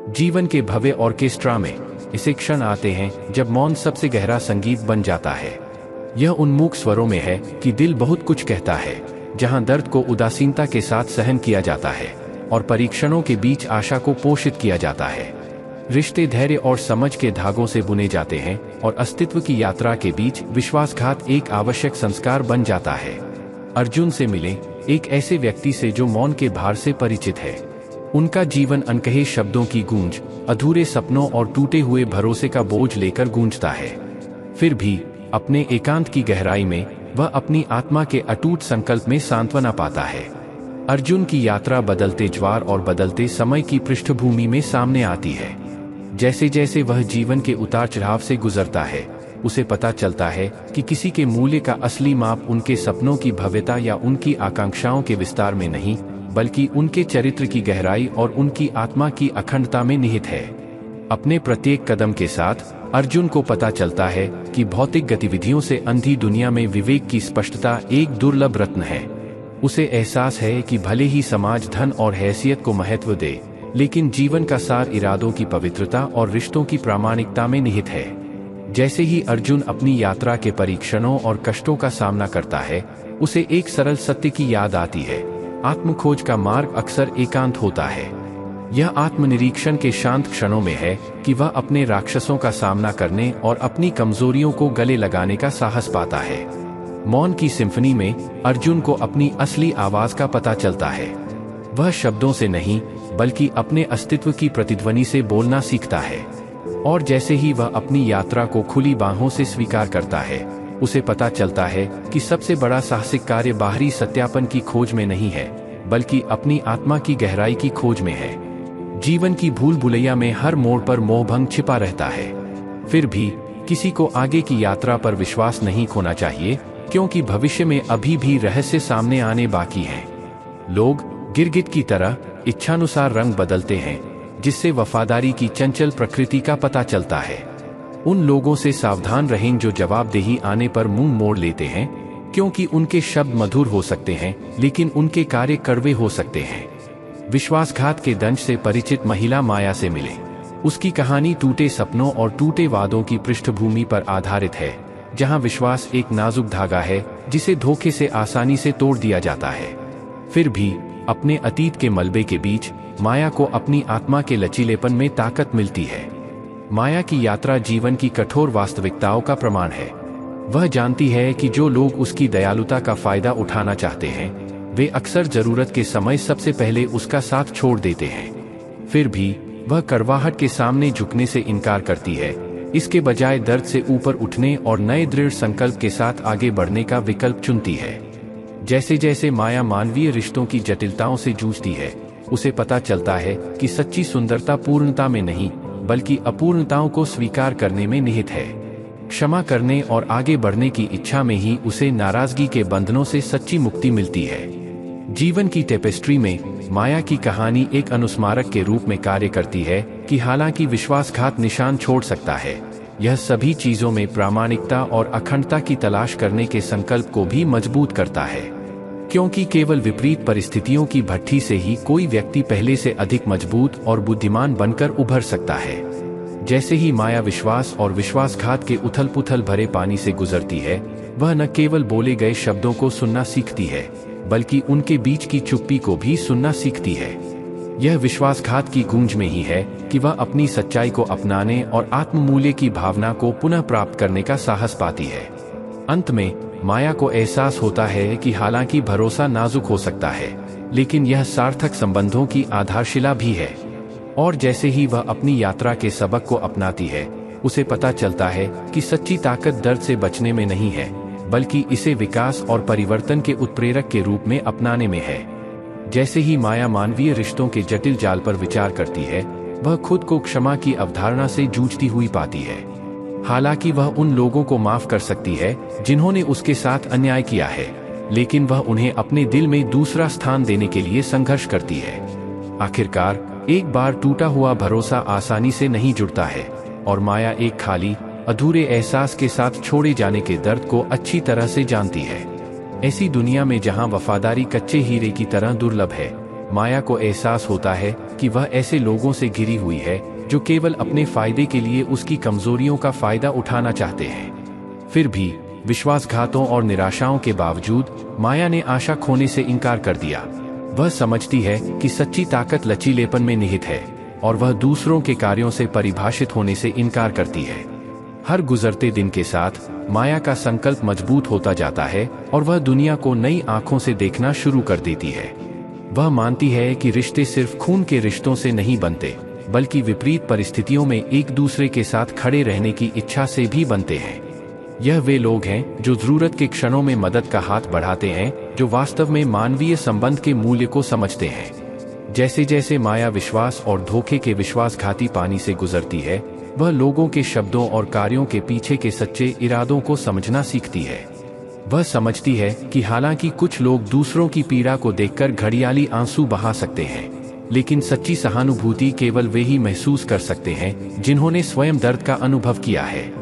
जीवन के भव्य ऑर्केस्ट्रा में ऐसे क्षण आते हैं जब मौन सबसे गहरा संगीत बन जाता है। यह उन्मुख स्वरों में है कि दिल बहुत कुछ कहता है, जहां दर्द को उदासीनता के साथ सहन किया जाता है और परीक्षणों के बीच आशा को पोषित किया जाता है। रिश्ते धैर्य और समझ के धागों से बुने जाते हैं और अस्तित्व की यात्रा के बीच विश्वासघात एक आवश्यक संस्कार बन जाता है। अर्जुन से मिले एक ऐसे व्यक्ति से जो मौन के भार से परिचित है। उनका जीवन अनकहे शब्दों की गूंज, अधूरे सपनों और टूटे हुए भरोसे का बोझ लेकर गूंजता है। फिर भी अपने एकांत की गहराई में वह अपनी आत्मा के अटूट संकल्प में सांत्वना पाता है। अर्जुन की यात्रा बदलते ज्वार और बदलते समय की पृष्ठभूमि में सामने आती है। जैसे जैसे वह जीवन के उतार चढ़ाव से गुजरता है, उसे पता चलता है कि किसी के मूल्य का असली माप उनके सपनों की भव्यता या उनकी आकांक्षाओं के विस्तार में नहीं, बल्कि उनके चरित्र की गहराई और उनकी आत्मा की अखंडता में निहित है। अपने प्रत्येक कदम के साथ अर्जुन को पता चलता है कि भौतिक गतिविधियों से अंधी दुनिया में विवेक की स्पष्टता एक दुर्लभ रत्न है। उसे एहसास है कि भले ही समाज धन और हैसियत को महत्व दे, लेकिन जीवन का सार इरादों की पवित्रता और रिश्तों की प्रामाणिकता में निहित है। जैसे ही अर्जुन अपनी यात्रा के परीक्षणों और कष्टों का सामना करता है, उसे एक सरल सत्य की याद आती है। आत्मखोज का मार्ग अक्सर एकांत होता है। यह आत्मनिरीक्षण के शांत क्षणों में है कि वह अपने राक्षसों का सामना करने और अपनी कमजोरियों को गले लगाने का साहस पाता है। मौन की सिम्फनी में अर्जुन को अपनी असली आवाज का पता चलता है। वह शब्दों से नहीं, बल्कि अपने अस्तित्व की प्रतिध्वनि से बोलना सीखता है। और जैसे ही वह अपनी यात्रा को खुली बाहों से स्वीकार करता है, उसे पता चलता है कि सबसे बड़ा साहसिक कार्य बाहरी सत्यापन की खोज में नहीं है, बल्कि अपनी आत्मा की गहराई की खोज में है। जीवन की भूल भुलैया में हर मोड़ पर मोहभंग छिपा रहता है। फिर भी किसी को आगे की यात्रा पर विश्वास नहीं खोना चाहिए, क्योंकि भविष्य में अभी भी रहस्य सामने आने बाकी हैं। लोग गिरगिट की तरह इच्छानुसार रंग बदलते हैं, जिससे वफादारी की चंचल प्रकृति का पता चलता है। उन लोगों से सावधान रहें जो जवाबदेही आने पर मुंह मोड़ लेते हैं, क्योंकि उनके शब्द मधुर हो सकते हैं, लेकिन उनके कार्य कड़वे हो सकते हैं। विश्वासघात के दंश से परिचित महिला माया से मिले। उसकी कहानी टूटे सपनों और टूटे वादों की पृष्ठभूमि पर आधारित है, जहां विश्वास एक नाजुक धागा है जिसे धोखे से आसानी से तोड़ दिया जाता है। फिर भी अपने अतीत के मलबे के बीच माया को अपनी आत्मा के लचीलेपन में ताकत मिलती है। माया की यात्रा जीवन की कठोर वास्तविकताओं का प्रमाण है। वह जानती है कि जो लोग उसकी दयालुता का फायदा उठाना चाहते हैं, वे अक्सर जरूरत के समय सबसे पहले उसका साथ छोड़ देते हैं। फिर भी वह कड़वाहट के सामने झुकने से इनकार करती है, इसके बजाय दर्द से ऊपर उठने और नए दृढ़ संकल्प के साथ आगे बढ़ने का विकल्प चुनती है। जैसे जैसे माया मानवीय रिश्तों की जटिलताओं से जूझती है, उसे पता चलता है कि सच्ची सुंदरता पूर्णता में नहीं, बल्कि अपूर्णताओं को स्वीकार करने में निहित है। क्षमा करने और आगे बढ़ने की इच्छा में ही उसे नाराजगी के बंधनों से सच्ची मुक्ति मिलती है। जीवन की टेपेस्ट्री में माया की कहानी एक अनुस्मारक के रूप में कार्य करती है कि हालांकि विश्वासघात निशान छोड़ सकता है, यह सभी चीजों में प्रामाणिकता और अखंडता की तलाश करने के संकल्प को भी मजबूत करता है। क्योंकि केवल विपरीत परिस्थितियों की भट्ठी से ही कोई व्यक्ति पहले से अधिक मजबूत और बुद्धिमान बनकर उभर सकता है। जैसे ही माया विश्वास और विश्वासघात के उथल पुथल भरे पानी से गुजरती है, वह न केवल बोले गए शब्दों को सुनना सीखती है, बल्कि उनके बीच की चुप्पी को भी सुनना सीखती है। यह विश्वासघात की गूंज में ही है कि वह अपनी सच्चाई को अपनाने और आत्ममूल्य की भावना को पुनः प्राप्त करने का साहस पाती है। अंत में माया को एहसास होता है कि हालांकि भरोसा नाजुक हो सकता है, लेकिन यह सार्थक संबंधों की आधारशिला भी है। और जैसे ही वह अपनी यात्रा के सबक को अपनाती है, उसे पता चलता है कि सच्ची ताकत दर्द से बचने में नहीं है, बल्कि इसे विकास और परिवर्तन के उत्प्रेरक के रूप में अपनाने में है। जैसे ही माया मानवीय रिश्तों के जटिल जाल पर विचार करती है, वह खुद को क्षमा की अवधारणा से जूझती हुई पाती है। हालांकि वह उन लोगों को माफ कर सकती है जिन्होंने उसके साथ अन्याय किया है, लेकिन वह उन्हें अपने दिल में दूसरा स्थान देने के लिए संघर्ष करती है। आखिरकार एक बार टूटा हुआ भरोसा आसानी से नहीं जुड़ता है, और माया एक खाली अधूरे एहसास के साथ छोड़े जाने के दर्द को अच्छी तरह से जानती है। ऐसी दुनिया में जहां वफादारी कच्चे हीरे की तरह दुर्लभ है, माया को एहसास होता है कि वह ऐसे लोगों से घिरी हुई है जो केवल अपने फायदे के लिए उसकी कमजोरियों का फायदा उठाना चाहते हैं। फिर भी विश्वासघातों और निराशाओं के बावजूद माया ने आशा खोने से इनकार कर दिया। वह समझती है कि सच्ची ताकत लचीलेपन में निहित है और वह दूसरों के कार्यों से परिभाषित होने से इनकार करती है। हर गुजरते दिन के साथ माया का संकल्प मजबूत होता जाता है और वह दुनिया को नई आंखों से देखना शुरू कर देती है। वह मानती है कि रिश्ते सिर्फ खून के रिश्तों से नहीं बनते, बल्कि विपरीत परिस्थितियों में एक दूसरे के साथ खड़े रहने की इच्छा से भी बनते हैं। यह वे लोग हैं जो जरूरत के क्षणों में मदद का हाथ बढ़ाते हैं, जो वास्तव में मानवीय संबंध के मूल्य को समझते हैं। जैसे जैसे माया विश्वास और धोखे के विश्वासघाती पानी से गुजरती है, वह लोगों के शब्दों और कार्यों के पीछे के सच्चे इरादों को समझना सीखती है। वह समझती है कि हालांकि कुछ लोग दूसरों की पीड़ा को देखकर घड़ियाली आंसू बहा सकते हैं, लेकिन सच्ची सहानुभूति केवल वे ही महसूस कर सकते हैं जिन्होंने स्वयं दर्द का अनुभव किया है।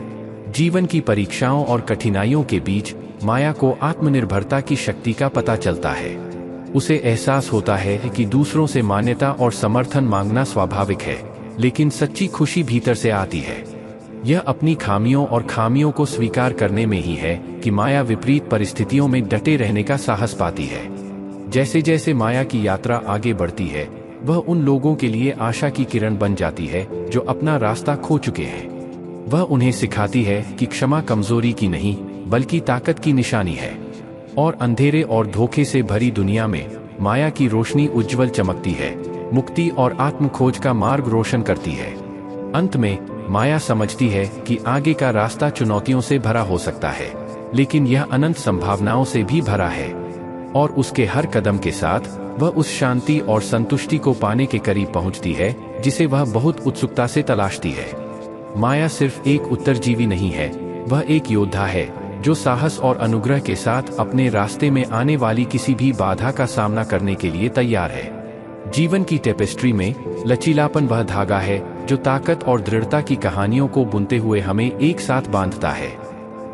जीवन की परीक्षाओं और कठिनाइयों के बीच माया को आत्मनिर्भरता की शक्ति का पता चलता है। उसे एहसास होता है कि दूसरों से मान्यता और समर्थन मांगना स्वाभाविक है, लेकिन सच्ची खुशी भीतर से आती है। यह अपनी खामियों और खामियों को स्वीकार करने में ही है कि माया विपरीत परिस्थितियों में डटे रहने का साहस पाती है। जैसे जैसे माया की यात्रा आगे बढ़ती है, वह उन लोगों के लिए आशा की किरण बन जाती है जो अपना रास्ता खो चुके हैं। वह उन्हें सिखाती है कि क्षमा कमजोरी की नहीं, बल्कि ताकत की निशानी है। और अंधेरे और धोखे से भरी दुनिया में माया की रोशनी उज्जवल चमकती है, मुक्ति और आत्मखोज का मार्ग रोशन करती है। अंत में माया समझती है कि आगे का रास्ता चुनौतियों से भरा हो सकता है, लेकिन यह अनंत संभावनाओं से भी भरा है। और उसके हर कदम के साथ वह उस शांति और संतुष्टि को पाने के करीब पहुंचती है जिसे वह बहुत उत्सुकता से तलाशती है। माया सिर्फ एक उत्तरजीवी नहीं है, वह एक योद्धा है जो साहस और अनुग्रह के साथ अपने रास्ते में आने वाली किसी भी बाधा का सामना करने के लिए तैयार है। जीवन की टेपेस्ट्री में लचीलापन वह धागा है जो ताकत और दृढ़ता की कहानियों को बुनते हुए हमें एक साथ बांधता है।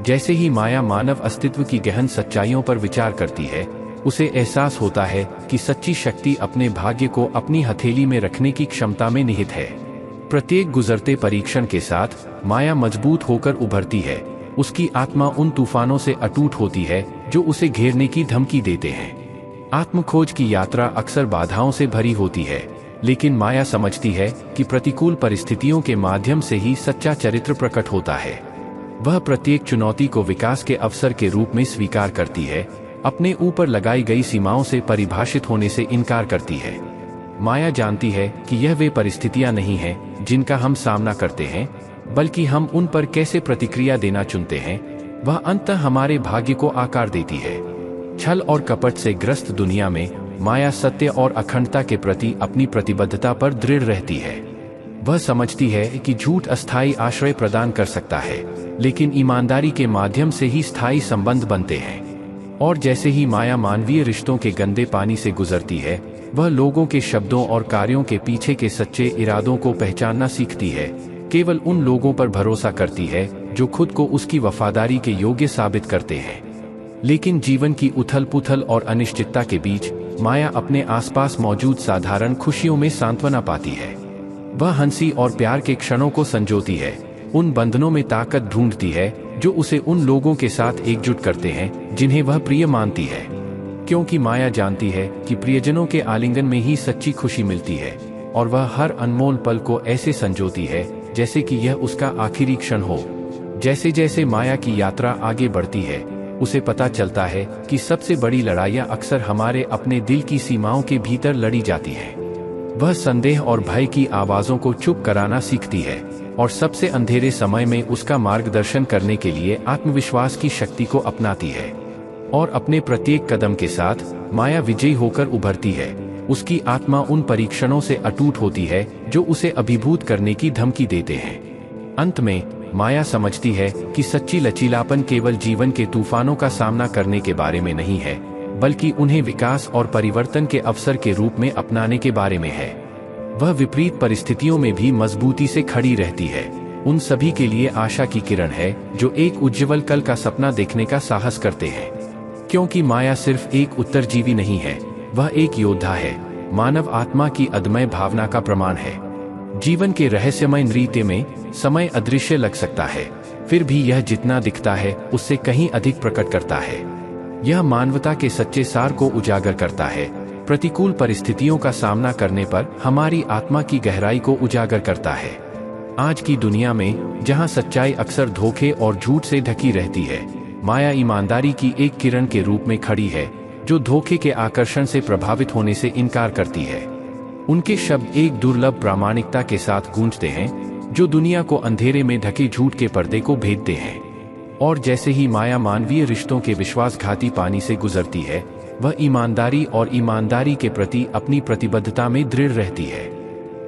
जैसे ही माया मानव अस्तित्व की गहन सच्चाइयों पर विचार करती है, उसे एहसास होता है कि सच्ची शक्ति अपने भाग्य को अपनी हथेली में रखने की क्षमता में निहित है। प्रत्येक गुजरते परीक्षण के साथ माया मजबूत होकर उभरती है। उसकी आत्मा उन तूफानों से अटूट होती है जो उसे घेरने की धमकी देते हैं। आत्मखोज की यात्रा अक्सर बाधाओं से भरी होती है, लेकिन माया समझती है कि प्रतिकूल परिस्थितियों के माध्यम से ही सच्चा चरित्र प्रकट होता है। वह प्रत्येक चुनौती को विकास के अवसर के रूप में स्वीकार करती है, अपने ऊपर लगाई गई सीमाओं से परिभाषित होने से इनकार करती है। माया जानती है कि यह वे परिस्थितियां नहीं हैं जिनका हम सामना करते हैं, बल्कि हम उन पर कैसे प्रतिक्रिया देना चुनते हैं। वह अंततः हमारे भाग्य को आकार देती है। छल और कपट से ग्रस्त दुनिया में माया सत्य और अखंडता के प्रति अपनी प्रतिबद्धता पर दृढ़ रहती है। वह समझती है कि झूठ अस्थायी आश्रय प्रदान कर सकता है, लेकिन ईमानदारी के माध्यम से ही स्थायी संबंध बनते हैं। और जैसे ही माया मानवीय रिश्तों के गंदे पानी से गुजरती है, वह लोगों के शब्दों और कार्यों के पीछे के सच्चे इरादों को पहचानना सीखती है। केवल उन लोगों पर भरोसा करती है जो खुद को उसकी वफादारी के योग्य साबित करते हैं। लेकिन जीवन की उथल पुथल और अनिश्चितता के बीच माया अपने आसपास मौजूद साधारण खुशियों में सांत्वना पाती है। वह हंसी और प्यार के क्षणों को संजोती है, उन बंधनों में ताकत ढूंढती है जो उसे उन लोगों के साथ एकजुट करते हैं जिन्हें वह प्रिय मानती है। क्योंकि माया जानती है कि प्रियजनों के आलिंगन में ही सच्ची खुशी मिलती है, और वह हर अनमोल पल को ऐसे संजोती है जैसे कि यह उसका आखिरी क्षण हो। जैसे जैसे माया की यात्रा आगे बढ़ती है, उसे पता चलता है कि सबसे बड़ी लड़ाइयाँ अक्सर हमारे अपने दिल की सीमाओं के भीतर लड़ी जाती हैं। वह संदेह और भय की आवाज़ों को चुप कराना सीखती है, और सबसे अंधेरे समय में उसका मार्गदर्शन करने के लिए आत्मविश्वास की शक्ति को अपनाती है। और अपने प्रत्येक कदम के साथ माया विजयी होकर उभरती है। उसकी आत्मा उन परीक्षणों से अटूट होती है जो उसे अभिभूत करने की धमकी देते हैं। अंत में माया समझती है कि सच्ची लचीलापन केवल जीवन के तूफानों का सामना करने के बारे में नहीं है, बल्कि उन्हें विकास और परिवर्तन के अवसर के रूप में अपनाने के बारे में है। वह विपरीत परिस्थितियों में भी मजबूती से खड़ी रहती है, उन सभी के लिए आशा की किरण है जो एक उज्ज्वल कल का सपना देखने का साहस करते हैं। क्योंकि माया सिर्फ एक उत्तरजीवी नहीं है, वह एक योद्धा है जो साहस और अनुग्रह के साथ अपने रास्ते में आगे बढ़ता है। वह एक योद्धा है, वह एक योद्धा है, वह एक योद्धा है, वह एक योद्धा है, मानव आत्मा की अदम्य भावना का प्रमाण है। जीवन के रहस्यमय नृत्य में समय अदृश्य लग सकता है, फिर भी यह जितना दिखता है उससे कहीं अधिक प्रकट करता है। यह मानवता के सच्चे सार को उजागर करता है, प्रतिकूल परिस्थितियों का सामना करने पर हमारी आत्मा की गहराई को उजागर करता है। आज की दुनिया में जहां सच्चाई अक्सर धोखे और झूठ से ढकी रहती है, माया ईमानदारी की एक किरण के रूप में खड़ी है, जो धोखे के आकर्षण से प्रभावित होने से इनकार करती है। उनके शब्द एक दुर्लभ प्रामाणिकता के साथ गूंजते हैं, जो दुनिया को अंधेरे में ढके झूठ के पर्दे को भेदते हैं। और जैसे ही माया मानवीय रिश्तों के विश्वासघाती पानी से गुजरती है, वह ईमानदारी और ईमानदारी के प्रति अपनी प्रतिबद्धता में दृढ़ रहती है,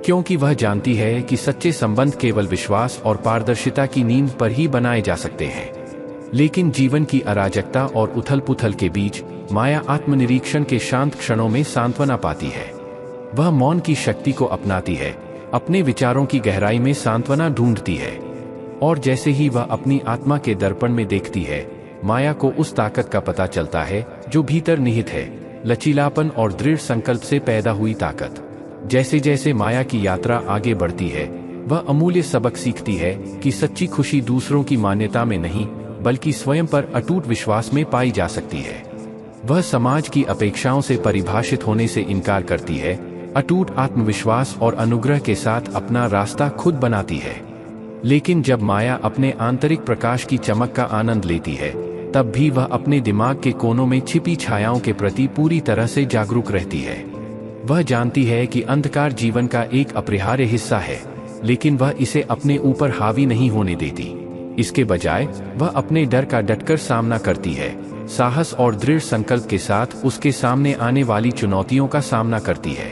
क्योंकि वह जानती है कि सच्चे संबंध केवल विश्वास और पारदर्शिता की नींव पर ही बनाए जा सकते हैं। लेकिन जीवन की अराजकता और उथल-पुथल के बीच माया आत्मनिरीक्षण के शांत क्षणों में सांत्वना पाती है। वह मौन की शक्ति को अपनाती है, अपने विचारों की गहराई में सांत्वना ढूंढती है, और जैसे ही वह अपनी आत्मा के दर्पण में देखती है, माया को उस ताकत का पता चलता है जो भीतर निहित है, लचीलापन और दृढ़ संकल्प से पैदा हुई ताकत। जैसे जैसे माया की यात्रा आगे बढ़ती है, वह अमूल्य सबक सीखती है कि सच्ची खुशी दूसरों की मान्यता में नहीं, बल्कि स्वयं पर अटूट विश्वास में पाई जा सकती है। वह समाज की अपेक्षाओं से परिभाषित होने से इनकार करती है, अटूट आत्मविश्वास और अनुग्रह के साथ अपना रास्ता खुद बनाती है। लेकिन जब माया अपने आंतरिक प्रकाश की चमक का आनंद लेती है, तब भी वह अपने दिमाग के कोनों में छिपी छायाओं के प्रति पूरी तरह से जागरूक रहती है। वह जानती है कि अंधकार जीवन का एक अपरिहार्य हिस्सा है, लेकिन वह इसे अपने ऊपर हावी नहीं होने देती। इसके बजाय वह अपने डर का डटकर सामना करती है, साहस और दृढ़ संकल्प के साथ उसके सामने आने वाली चुनौतियों का सामना करती है।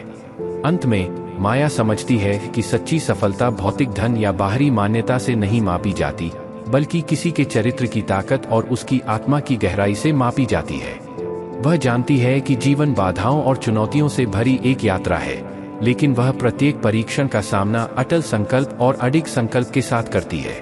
अंत में माया समझती है कि सच्ची सफलता भौतिक धन या बाहरी मान्यता से नहीं मापी जाती, बल्कि किसी के चरित्र की ताकत और उसकी आत्मा की गहराई से मापी जाती है। वह जानती है कि जीवन बाधाओं और चुनौतियों से भरी एक यात्रा है, लेकिन वह प्रत्येक परीक्षण का सामना अटल संकल्प और अडिग संकल्प के साथ करती है,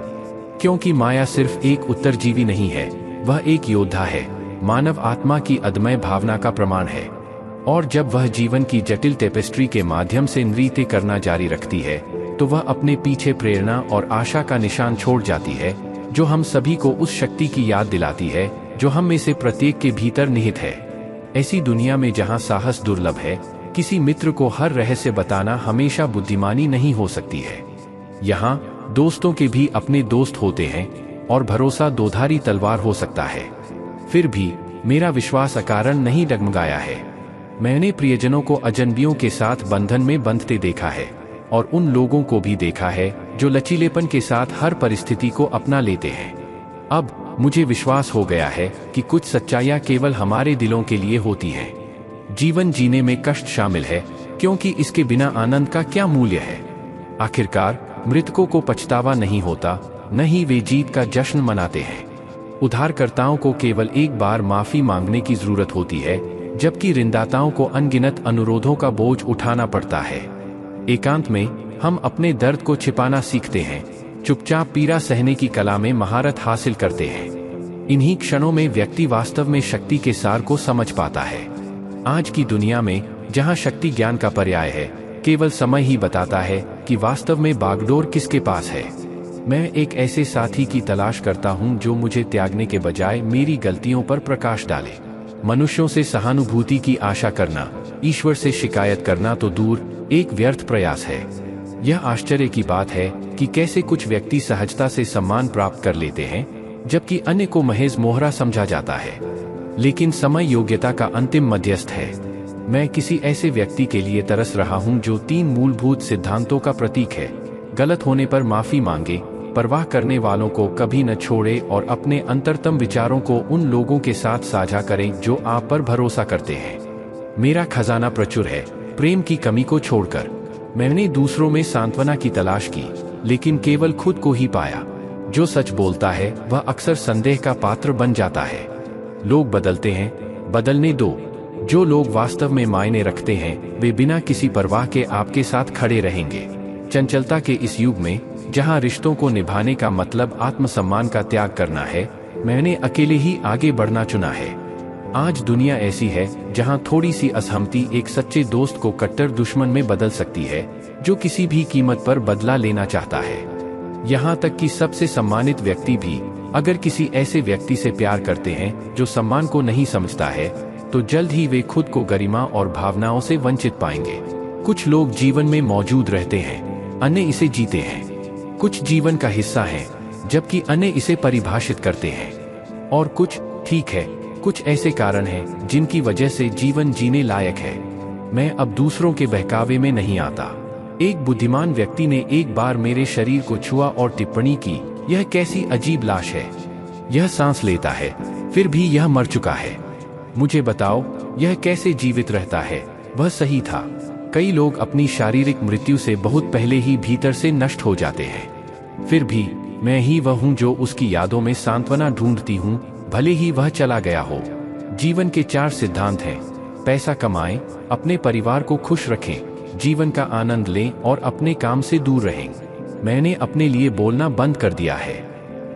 क्योंकि माया सिर्फ एक उत्तरजीवी नहीं है, वह एक योद्धा है, मानव आत्मा की अदम्य भावना का प्रमाण है। और जब वह जीवन की जटिल टेपेस्ट्री के माध्यम से नृत्य करना जारी रखती है, तो वह अपने पीछे प्रेरणा और आशा का निशान छोड़ जाती है, जो हम सभी को उस शक्ति की याद दिलाती है जो हम में से प्रत्येक के भीतर निहित है। ऐसी दुनिया में जहां साहस दुर्लभ है, किसी मित्र को हर रहस्य बताना हमेशा बुद्धिमानी नहीं हो सकती है। यहाँ दोस्तों के भी अपने दोस्त होते हैं, और भरोसा दोधारी तलवार हो सकता है। फिर भी मेरा विश्वास अकारण नहीं डगमगाया है। मैंने प्रियजनों को अजनबियों के साथ बंधन में बंधते देखा है, और उन लोगों को भी देखा है जो लचीलेपन के साथ हर परिस्थिति को अपना लेते हैं। अब मुझे विश्वास हो गया है कि कुछ सच्चाइयाँ केवल हमारे दिलों के लिए होती हैं। जीवन जीने में कष्ट शामिल है, क्योंकि इसके बिना आनंद का क्या मूल्य है। आखिरकार मृतकों को पछतावा नहीं होता, न ही वे जीत का जश्न मनाते हैं। उधारकर्ताओं को केवल एक बार माफी मांगने की जरूरत होती है, जबकि ऋणदाताओं को अनगिनत अनुरोधों का बोझ उठाना पड़ता है। एकांत में हम अपने दर्द को छिपाना सीखते हैं, चुपचाप पीड़ा सहने की कला में महारत हासिल करते हैं। इन्हीं क्षणों में व्यक्ति वास्तव में शक्ति के सार को समझ पाता है। आज की दुनिया में जहां शक्ति ज्ञान का पर्याय है, केवल समय ही बताता है कि वास्तव में बागडोर किसके पास है। मैं एक ऐसे साथी की तलाश करता हूं जो मुझे त्यागने के बजाय मेरी गलतियों पर प्रकाश डाले। मनुष्यों से सहानुभूति की आशा करना, ईश्वर से शिकायत करना तो दूर, एक व्यर्थ प्रयास है। यह आश्चर्य की बात है कि कैसे कुछ व्यक्ति सहजता से सम्मान प्राप्त कर लेते हैं, जबकि अन्य को महज मोहरा समझा जाता है। लेकिन समय योग्यता का अंतिम मध्यस्थ है। मैं किसी ऐसे व्यक्ति के लिए तरस रहा हूं जो 3 मूलभूत सिद्धांतों का प्रतीक है: गलत होने पर माफी मांगे, परवाह करने वालों को कभी न छोड़े, और अपने अंतरतम विचारों को उन लोगों के साथ साझा करें जो आप पर भरोसा करते हैं। मेरा खजाना प्रचुर है, प्रेम की कमी को छोड़कर। मैंने दूसरों में सांत्वना की तलाश की, लेकिन केवल खुद को ही पाया। जो सच बोलता है वह अक्सर संदेह का पात्र बन जाता है। लोग बदलते हैं, बदलने दो। जो लोग वास्तव में मायने रखते हैं, वे बिना किसी परवाह के आपके साथ खड़े रहेंगे। चंचलता के इस युग में, जहां रिश्तों को निभाने का मतलब आत्मसम्मान का त्याग करना है, मैंने अकेले ही आगे बढ़ना चुना है। आज दुनिया ऐसी है जहां थोड़ी सी असहमति एक सच्चे दोस्त को कट्टर दुश्मन में बदल सकती है, जो किसी भी कीमत पर बदला लेना चाहता है। यहाँ तक कि सबसे सम्मानित व्यक्ति भी अगर किसी ऐसे व्यक्ति से प्यार करते हैं जो सम्मान को नहीं समझता है, तो जल्द ही वे खुद को गरिमा और भावनाओं से वंचित पाएंगे। कुछ लोग जीवन में मौजूद रहते हैं, अन्य इसे जीते हैं। कुछ जीवन का हिस्सा हैं, जबकि अन्य इसे परिभाषित करते हैं। और कुछ, ठीक है, कुछ ऐसे कारण हैं जिनकी वजह से जीवन जीने लायक है। मैं अब दूसरों के बहकावे में नहीं आता। एक बुद्धिमान व्यक्ति ने एक बार मेरे शरीर को छुआ और टिप्पणी की, यह कैसी अजीब लाश है। यह सांस लेता है, फिर भी यह मर चुका है। मुझे बताओ, यह कैसे जीवित रहता है। वह सही था। कई लोग अपनी शारीरिक मृत्यु से बहुत पहले ही भीतर से नष्ट हो जाते हैं। फिर भी मैं ही वह हूँ जो उसकी यादों में सांत्वना ढूंढती हूँ, भले ही वह चला गया हो। जीवन के 4 सिद्धांत हैं। पैसा कमाएं, अपने परिवार को खुश रखें, जीवन का आनंद लें और अपने काम से दूर रहें। मैंने अपने लिए बोलना बंद कर दिया है।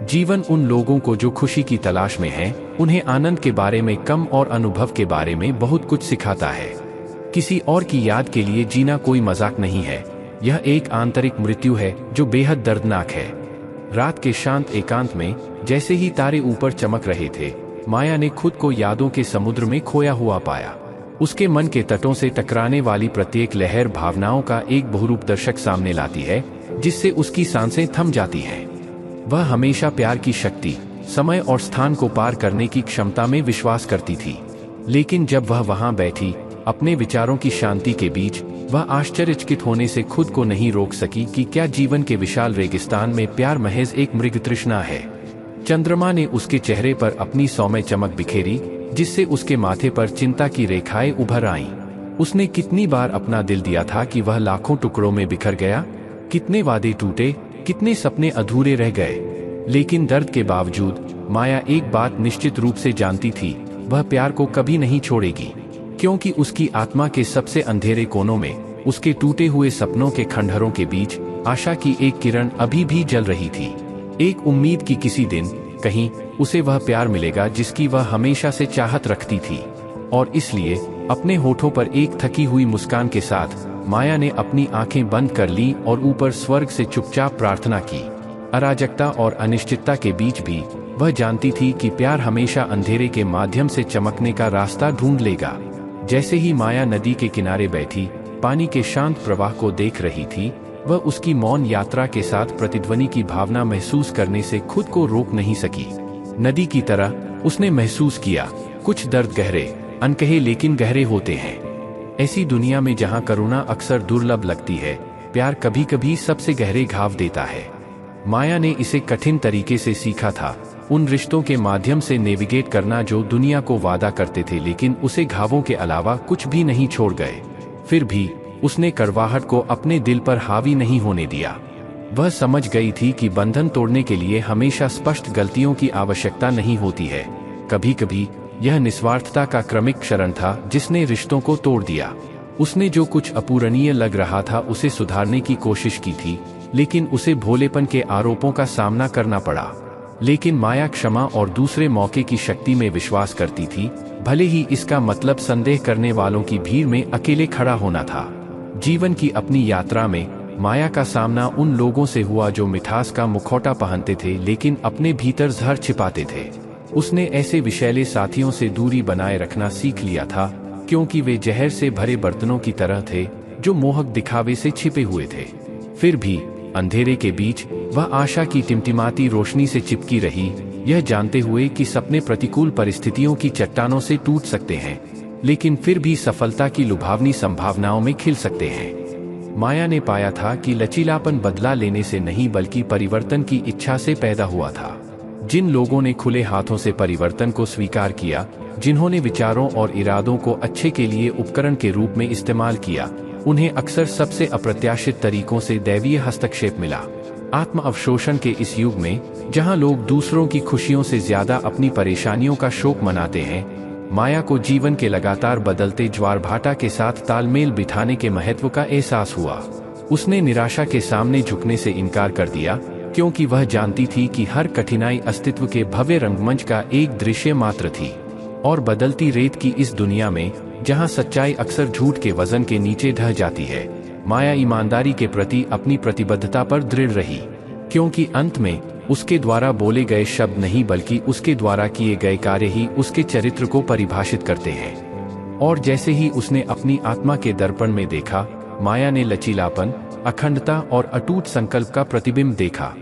जीवन उन लोगों को जो खुशी की तलाश में हैं, उन्हें आनंद के बारे में कम और अनुभव के बारे में बहुत कुछ सिखाता है। किसी और की याद के लिए जीना कोई मजाक नहीं है। यह एक आंतरिक मृत्यु है जो बेहद दर्दनाक है। रात के शांत एकांत में जैसे ही तारे ऊपर चमक रहे थे, माया ने खुद को यादों के समुद्र में खोया हुआ पाया। उसके मन के तटों से टकराने वाली प्रत्येक लहर भावनाओं का एक बहुरूप दर्शक सामने लाती है, जिससे उसकी सांसें थम जाती हैं। वह हमेशा प्यार की शक्ति, समय और स्थान को पार करने की क्षमता में विश्वास करती थी। लेकिन जब वह वहां बैठी, अपने विचारों की शांति के बीच, वह आश्चर्यचकित होने से खुद को नहीं रोक सकी कि क्या जीवन के विशाल रेगिस्तान में प्यार महज एक मृग तृष्णा है। चंद्रमा ने उसके चेहरे पर अपनी सौम्य चमक बिखेरी, जिससे उसके माथे पर चिंता की रेखाएं उभर आईं। उसने कितनी बार अपना दिल दिया था कि वह लाखों टुकड़ों में बिखर गया। कितने वादे टूटे, कितने सपने अधूरे रह गए। लेकिन दर्द के बावजूद माया एक बात निश्चित रूप से जानती थी, वह प्यार को कभी नहीं छोड़ेगी। क्योंकि उसकी आत्मा के सबसे अंधेरे कोनों में, उसके टूटे हुए सपनों के खंडहरों के बीच, आशा की एक किरण अभी भी जल रही थी। एक उम्मीद की किसी दिन कहीं उसे वह प्यार मिलेगा जिसकी वह हमेशा से चाहत रखती थी। और इसलिए अपने होठों पर एक थकी हुई मुस्कान के साथ माया ने अपनी आंखें बंद कर ली और ऊपर स्वर्ग से चुपचाप प्रार्थना की। अराजकता और अनिश्चितता के बीच भी वह जानती थी कि प्यार हमेशा अंधेरे के माध्यम से चमकने का रास्ता ढूंढ लेगा। जैसे ही माया नदी के किनारे बैठी, पानी के शांत प्रवाह को देख रही थी, वह उसकी मौन यात्रा के साथ प्रतिध्वनि की भावना महसूस करने से खुद को रोक नहीं सकी। नदी की तरह उसने महसूस किया, कुछ दर्द गहरे, अनकहे लेकिन गहरे होते हैं। ऐसी दुनिया में जहां करुणा अक्सर दुर्लभ लगती है, प्यार कभी कभी सबसे गहरे घाव देता है। माया ने इसे कठिन तरीके से सीखा था, उन रिश्तों के माध्यम से नेविगेट करना जो दुनिया को वादा करते थे लेकिन उसे घावों के अलावा कुछ भी नहीं छोड़ गए। फिर भी उसने कड़वाहट को अपने दिल पर हावी नहीं होने दिया। वह समझ गई थी कि बंधन तोड़ने के लिए हमेशा स्पष्ट गलतियों की आवश्यकता नहीं होती है। कभी कभी यह निस्वार्थता का क्रमिक क्षरण था जिसने रिश्तों को तोड़ दिया। उसने जो कुछ अपूरणीय लग रहा था उसे सुधारने की कोशिश की थी, लेकिन उसे भोलेपन के आरोपों का सामना करना पड़ा। लेकिन माया क्षमा और दूसरे मौके की शक्ति में विश्वास करती थी, भले ही इसका मतलब संदेह करने वालों की भीड़ में अकेले खड़ा होना था। जीवन की अपनी यात्रा में माया का सामना उन लोगों से हुआ जो मिठास का मुखौटा पहनते थे लेकिन अपने भीतर जहर छिपाते थे। उसने ऐसे विषैले साथियों से दूरी बनाए रखना सीख लिया था, क्योंकि वे जहर से भरे बर्तनों की तरह थे जो मोहक दिखावे से छिपे हुए थे। फिर भी अंधेरे के बीच वह आशा की टिमटिमाती रोशनी से चिपकी रही, यह जानते हुए कि सपने प्रतिकूल परिस्थितियों की चट्टानों से टूट सकते हैं, लेकिन फिर भी सफलता की लुभावनी संभावनाओं में खिल सकते हैं। माया ने पाया था कि लचीलापन बदला लेने से नहीं बल्कि परिवर्तन की इच्छा से पैदा हुआ था। जिन लोगों ने खुले हाथों से परिवर्तन को स्वीकार किया, जिन्होंने विचारों और इरादों को अच्छे के लिए उपकरण के रूप में इस्तेमाल किया, उन्हें अक्सर सबसे अप्रत्याशित तरीकों से दैवीय हस्तक्षेप मिला। आत्म अवशोषण के इस युग में, जहां लोग दूसरों की खुशियों से ज्यादा अपनी परेशानियों का शोक मनाते हैं, माया को जीवन के लगातार बदलते ज्वारभाटा के साथ तालमेल बिठाने के महत्व का एहसास हुआ। उसने निराशा के सामने झुकने से इनकार कर दिया, क्योंकि वह जानती थी कि हर कठिनाई अस्तित्व के भव्य रंगमंच का एक दृश्य मात्र थी। और बदलती रेत की इस दुनिया में, जहां सच्चाई अक्सर झूठ के वजन के नीचे ढह जाती है, माया ईमानदारी के प्रति अपनी प्रतिबद्धता पर दृढ़ रही, क्योंकि अंत में उसके द्वारा बोले गए शब्द नहीं बल्कि उसके द्वारा किए गए कार्य ही उसके चरित्र को परिभाषित करते हैं। और जैसे ही उसने अपनी आत्मा के दर्पण में देखा, माया ने लचीलापन, अखंडता और अटूट संकल्प का प्रतिबिंब देखा।